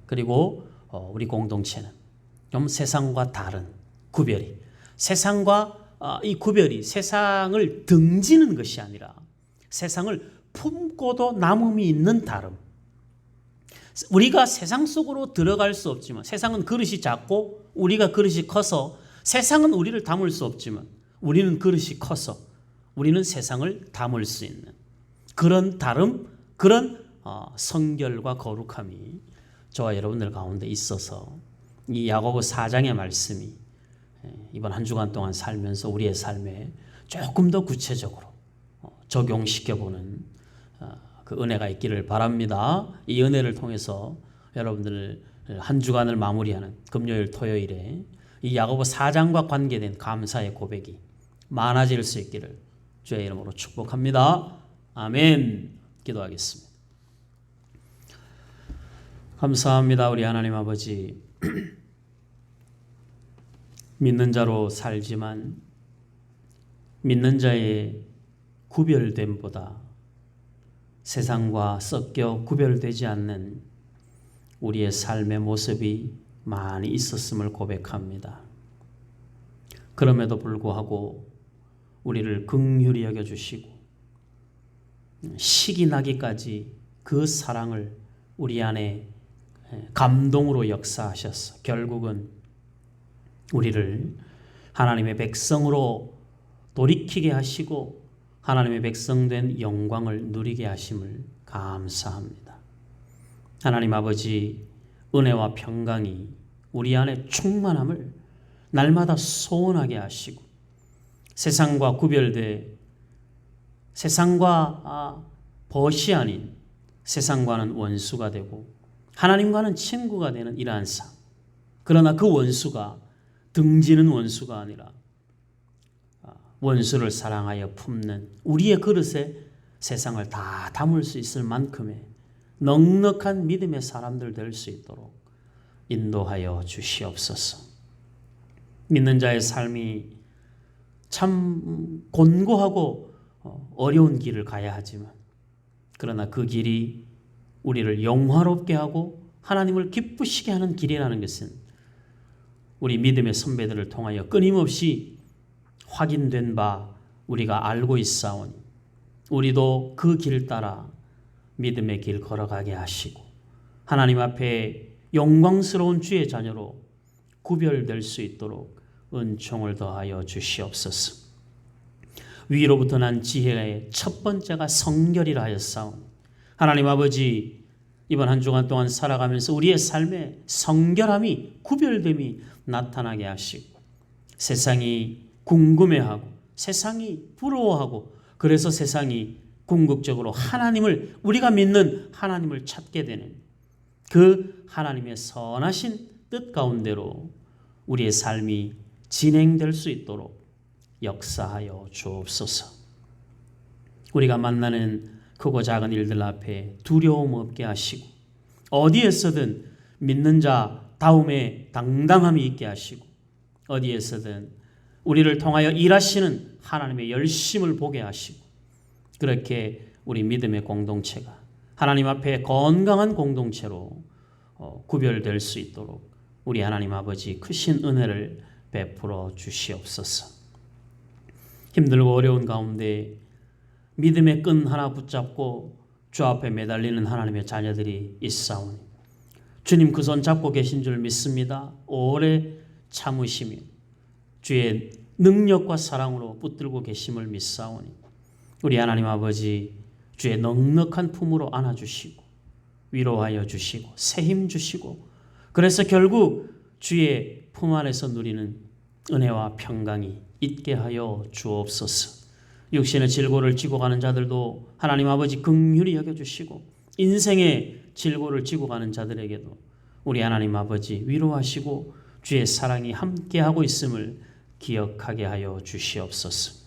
그리고 우리 공동체는 좀 세상과 다른 구별이 세상과 이 구별이 세상을 등지는 것이 아니라 세상을 품고도 남음이 있는 다름. 우리가 세상 속으로 들어갈 수 없지만 세상은 그릇이 작고 우리가 그릇이 커서 세상은 우리를 담을 수 없지만 우리는 그릇이 커서 우리는 세상을 담을 수 있는 그런 다름, 그런 성결과 거룩함이 저와 여러분들 가운데 있어서 이 야고보 4장의 말씀이 이번 한 주간 동안 살면서 우리의 삶에 조금 더 구체적으로 적용시켜보는 그 은혜가 있기를 바랍니다. 이 은혜를 통해서 여러분들 한 주간을 마무리하는 금요일 토요일에 이 야고보 4장과 관계된 감사의 고백이 많아질 수 있기를 주의 이름으로 축복합니다. 아멘. 기도하겠습니다. 감사합니다. 우리 하나님 아버지 믿는 자로 살지만 믿는 자의 구별됨보다 세상과 섞여 구별되지 않는 우리의 삶의 모습이 많이 있었음을 고백합니다. 그럼에도 불구하고 우리를 긍휼히 여겨주시고 식이 나기까지 그 사랑을 우리 안에 감동으로 역사하셔서 결국은 우리를 하나님의 백성으로 돌이키게 하시고 하나님의 백성된 영광을 누리게 하심을 감사합니다. 하나님 아버지 은혜와 평강이 우리 안에 충만함을 날마다 소원하게 하시고 세상과 구별돼 세상과 벗이 아닌 세상과는 원수가 되고 하나님과는 친구가 되는 이러한 삶. 그러나 그 원수가 등지는 원수가 아니라 원수를 사랑하여 품는 우리의 그릇에 세상을 다 담을 수 있을 만큼의 넉넉한 믿음의 사람들 될 수 있도록 인도하여 주시옵소서. 믿는 자의 삶이 참 곤고하고 어려운 길을 가야 하지만 그러나 그 길이 우리를 영화롭게 하고 하나님을 기쁘시게 하는 길이라는 것은 우리 믿음의 선배들을 통하여 끊임없이 확인된 바 우리가 알고 있사오니 우리도 그 길 따라 믿음의 길 걸어가게 하시고 하나님 앞에 영광스러운 주의 자녀로 구별될 수 있도록 은총을 더하여 주시옵소서. 위로부터 난 지혜의 첫 번째가 성결이라 하였사오니 하나님 아버지, 이번 한 주간 동안 살아가면서 우리의 삶에 성결함이 구별됨이 나타나게 하시고 세상이 궁금해하고 세상이 부러워하고 그래서 세상이 궁극적으로 하나님을, 우리가 믿는 하나님을 찾게 되는 그 하나님의 선하신 뜻 가운데로 우리의 삶이 진행될 수 있도록 역사하여 주옵소서. 우리가 만나는 크고 작은 일들 앞에 두려움 없게 하시고 어디에서든 믿는 자 다움에 당당함이 있게 하시고 어디에서든 우리를 통하여 일하시는 하나님의 열심을 보게 하시고 그렇게 우리 믿음의 공동체가 하나님 앞에 건강한 공동체로 구별될 수 있도록 우리 하나님 아버지 크신 은혜를 베풀어 주시옵소서. 힘들고 어려운 가운데 믿음의 끈 하나 붙잡고 주 앞에 매달리는 하나님의 자녀들이 있사오니 주님 그 손 잡고 계신 줄 믿습니다. 오래 참으시며 주의 능력과 사랑으로 붙들고 계심을 믿사오니 우리 하나님 아버지 주의 넉넉한 품으로 안아주시고 위로하여 주시고 새힘 주시고 그래서 결국 주의 품 안에서 누리는 은혜와 평강이 있게 하여 주옵소서. 육신의 질고를 지고 가는 자들도 하나님 아버지 긍휼히 여겨주시고 인생의 질고를 지고 가는 자들에게도 우리 하나님 아버지 위로하시고 주의 사랑이 함께하고 있음을 기억하게 하여 주시옵소서.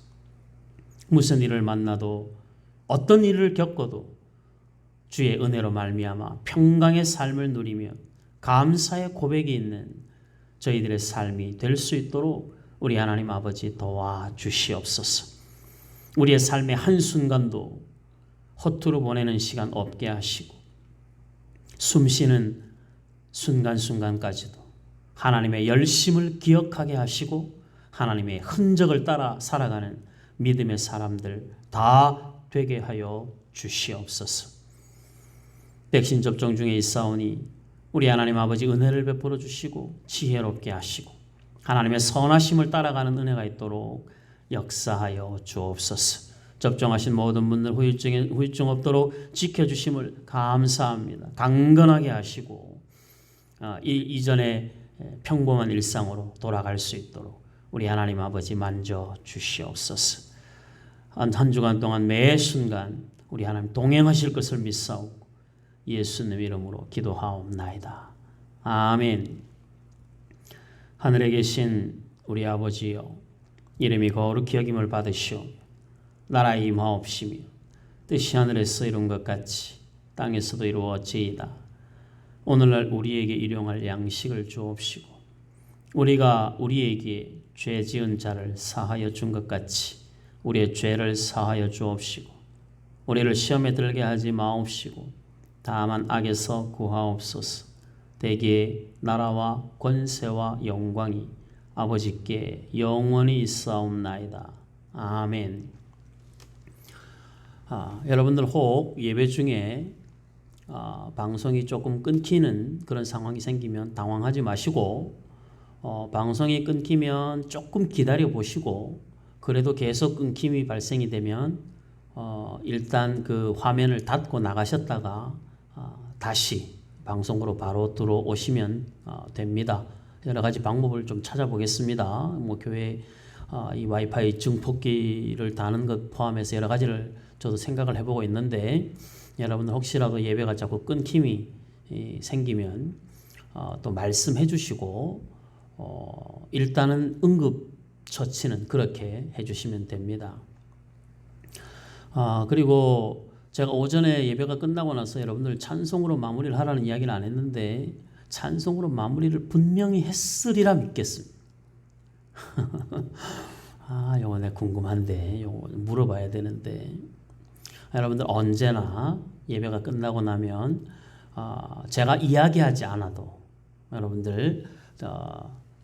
무슨 일을 만나도 어떤 일을 겪어도 주의 은혜로 말미암아 평강의 삶을 누리며 감사의 고백이 있는 저희들의 삶이 될 수 있도록 우리 하나님 아버지 도와주시옵소서. 우리의 삶의 한순간도 허투루 보내는 시간 없게 하시고 숨쉬는 순간순간까지도 하나님의 열심을 기억하게 하시고 하나님의 흔적을 따라 살아가는 믿음의 사람들 다 되게 하여 주시옵소서. 백신 접종 중에 있사오니 우리 하나님 아버지 은혜를 베풀어 주시고 지혜롭게 하시고 하나님의 선하심을 따라가는 은혜가 있도록 역사하여 주옵소서. 접종하신 모든 분들 후유증 없도록 지켜주심을 감사합니다. 강건하게 하시고 이전에 평범한 일상으로 돌아갈 수 있도록 우리 하나님 아버지 만져 주시옵소서. 한 주간 동안 매 순간 우리 하나님 동행하실 것을 믿사오고 예수님 이름으로 기도하옵나이다. 아멘. 하늘에 계신 우리 아버지여, 이름이 거룩히 여김을 받으시오. 나라의 임하옵시며 뜻이 하늘에서 이룬 것 같이 땅에서도 이루어지이다. 오늘날 우리에게 일용할 양식을 주옵시고 우리가 우리에게 죄 지은 자를 사하여 준 것 같이 우리의 죄를 사하여 주옵시고 우리를 시험에 들게 하지 마옵시고 다만 악에서 구하옵소서. 대개 나라와 권세와 영광이 아버지께 영원히 있사옵나이다. 아멘. 여러분들 혹 예배 중에 방송이 조금 끊기는 그런 상황이 생기면 당황하지 마시고 방송이 끊기면 조금 기다려 보시고 그래도 계속 끊김이 발생이 되면 일단 그 화면을 닫고 나가셨다가 다시 방송으로 바로 들어오시면 됩니다. 여러 가지 방법을 좀 찾아보겠습니다. 뭐 교회 이 와이파이 증폭기를 다는 것 포함해서 여러 가지를 저도 생각을 해보고 있는데 여러분들 혹시라도 예배가 자꾸 끊김이 생기면 또 말씀해 주시고 일단은 응급처치는 그렇게 해주시면 됩니다. 그리고 제가 오전에 예배가 끝나고 나서 여러분들 찬송으로 마무리를 하라는 이야기는 안 했는데 찬송으로 마무리를 분명히 했으리라 믿겠습니다. 요거 내가 궁금한데 요거 물어봐야 되는데 여러분들 언제나 예배가 끝나고 나면 제가 이야기하지 않아도 여러분들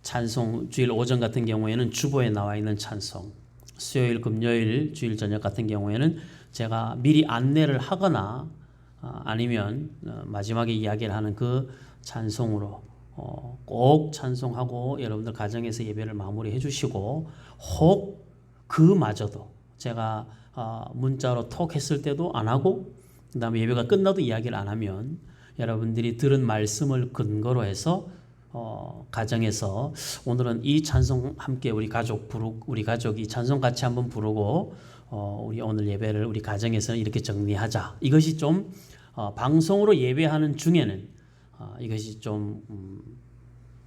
찬송 주일 오전 같은 경우에는 주보에 나와 있는 찬송, 수요일 금요일 주일 저녁 같은 경우에는 제가 미리 안내를 하거나 아니면 마지막에 이야기를 하는 그 찬송으로 꼭 찬송하고 여러분들 가정에서 예배를 마무리해 주시고 혹 그마저도 제가 문자로 톡 했을 때도 안 하고 그 다음에 예배가 끝나도 이야기를 안 하면 여러분들이 들은 말씀을 근거로 해서 가정에서 오늘은 이 찬송 함께 우리 가족이 찬송 같이 한번 부르고 우리 오늘 예배를 우리 가정에서는 이렇게 정리하자. 이것이 좀 방송으로 예배하는 중에는 이것이 좀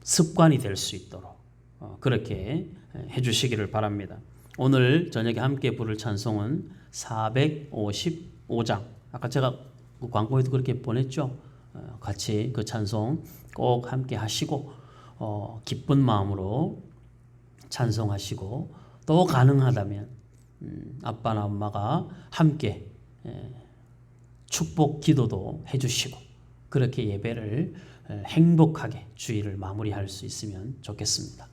습관이 될 수 있도록 그렇게 해주시기를 바랍니다. 오늘 저녁에 함께 부를 찬송은 455장. 아까 제가 그 광고에도 그렇게 보냈죠. 같이 그 찬송 꼭 함께 하시고 기쁜 마음으로 찬송하시고 또 가능하다면 아빠나 엄마가 함께 축복 기도도 해주시고 그렇게 예배를 행복하게 주일을 마무리할 수 있으면 좋겠습니다.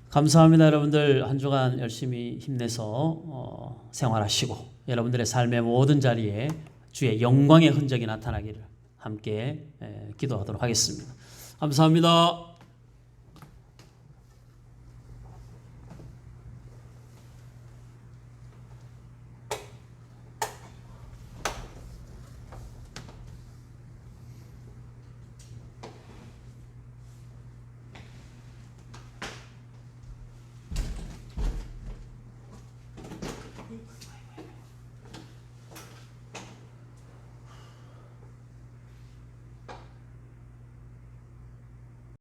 감사합니다. 여러분들 한 주간 열심히 힘내서 생활하시고 여러분들의 삶의 모든 자리에 주의 영광의 흔적이 나타나기를 함께 기도하도록 하겠습니다. 감사합니다.